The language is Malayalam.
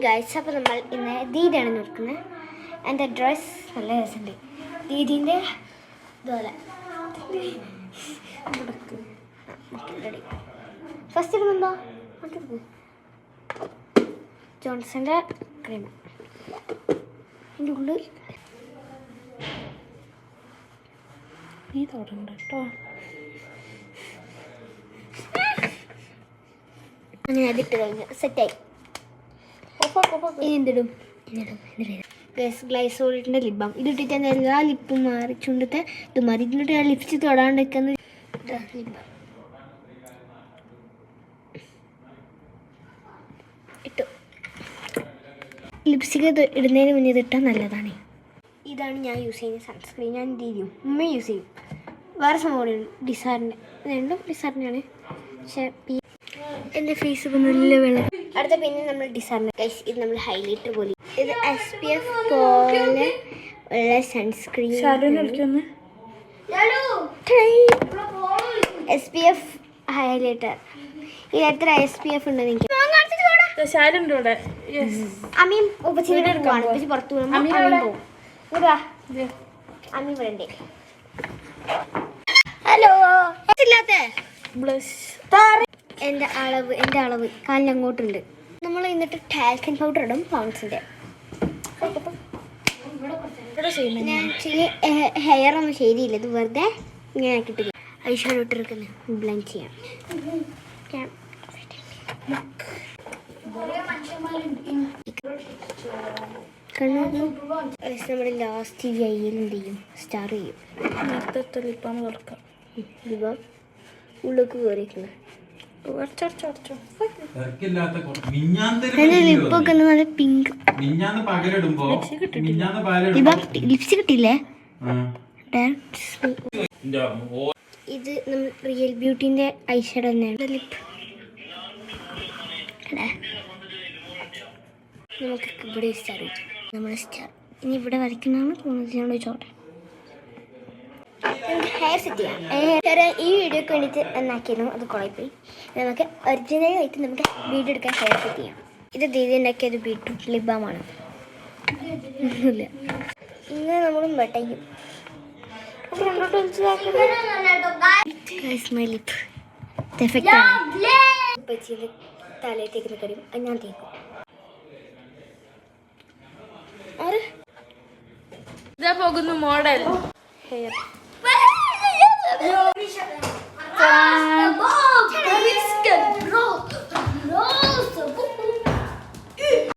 ഗൈസ്, അപ്പോൾ നമ്മൾ ഇന്ന് ദീദിയാണ് നോക്കുന്നത്. എൻ്റെ ഡ്രസ്സ് നല്ല രസമുണ്ട്. ദീദീൻ്റെ ഇതുപോലെ റെഡി. ഫസ്റ്റ് ഇടുന്നുണ്ടോ? ജോൺസൻ്റെ ക്രീം എൻ്റെ ഉള്ളിൽ നീ തുടങ്ങണ്ട കേട്ടോ. അങ്ങനെ അതിട്ട് കഴിഞ്ഞു, സെറ്റായി. എന്തിടും ഗ്ലൈസോളിൻ്റെ ലിപ് ബാം ഇതിട്ടിട്ട് എല്ലാ ലിപ്പും മാറി, ചുണ്ടത്തെ ഇത് മാറി. ഇതിനിട്ട് ഞാൻ ലിപ്സ്റ്റിക് തൊടാണ്ടിരിക്കുന്ന ലിപ് ബാം ഇട്ടു. ലിപ്സ്റ്റിക് ഇടുന്നതിന് മുന്നേ ഇതിട്ടാൽ നല്ലതാണ്. ഇതാണ് ഞാൻ യൂസ് ചെയ്യുന്ന സൺസ്ക്രീൻ. ഞാൻ ദീദിയും ഉമ്മ യൂസ് ചെയ്യും. വേറെ സംഭവം ഡിസാറിൻ്റെ, രണ്ടും ഡിസാറിൻ്റെയാണ്. പക്ഷേ എൻ്റെ ഫേസ് ഇപ്പം നല്ല വെള്ളം. അടുത്ത പിന്നെ നമ്മൾ ഡിസാറിൻ്റെ ഗൈസ്, ഇത് നമ്മൾ ഹൈലൈറ്റർ പോലെ. ഇത് SPF പോലെ ഉള്ള സൺസ്ക്രീൻ. SPF highlighter. ഇത് എത്ര SPF ഉണ്ട് എനിക്ക് അമ്മയും ഉപ്പച്ചിയുടെ പോവാണ്. ഉപ്പച്ചി പുറത്തു പോകും. അമ്മ ഇവിടെ. ഹലോ ഇല്ലാത്ത എൻ്റെ അളവ് കാലിലങ്ങോട്ടുണ്ട്. നമ്മൾ എന്നിട്ട് ടാൽക്കൻ പൗഡർ ഇടും പൗൺസിൻ്റെ. ഞാൻ ഹെയർ ഒന്നും ശരിയില്ല, ഇത് വെറുതെ ഇങ്ങനെ കിട്ടില്ല. ഐഷാഡോ ഇട്ടിരിക്കുന്നത് ബ്ലെൻഡ് ചെയ്യാം. നമ്മൾ ലാസ്റ്റ് വെയിൽ എന്ത് ചെയ്യും, സ്റ്റാർ ചെയ്യും. ലിപ്പം ഉള്ളിലേക്ക് കയറിയിരിക്കുന്നത് ലിപ്പൊക്കെ നല്ല പിങ്ക്. ലിപ്സ് കിട്ടിയില്ലേ? ഇത് നമ്മൾ റിയൽ ബ്യൂട്ടിന്റെ ഐഷാഡോ തന്നെയാണ്. ലിപ്പ് നമുക്ക് ഇവിടെ സ്റ്റാർ വയ്ക്കും. നമ്മൾ സ്റ്റാർ ഇനി ഇവിടെ വരയ്ക്കുന്നതാണ് തോന്നുന്നത്. ചോട്ടെ ഹെയർ സെറ്റ് ചെയ്യാം. ഹെയർ ഈ വീഡിയോക്ക് വേണ്ടിയിട്ട് എന്നാക്കിയിരുന്നു, അത് കുഴപ്പമില്ല. നമുക്ക് ഒറിജിനലായിട്ട് നമുക്ക് വീഡിയോ എടുക്കാൻ ഹെയർ സെറ്റ് ചെയ്യാം. ഇത് ദീദി ഉണ്ടാക്കിയത് ബീട്രൂട്ട് ലിപ് ബാമാണ്. ഇല്ല ഇന്ന് നമ്മളും വെട്ടയ്ക്കും. തലയിൽ തേക്കുന്ന കറിയും ഞാൻ തേക്കും. പോകുന്നു മോഡൽ ഹെയർ.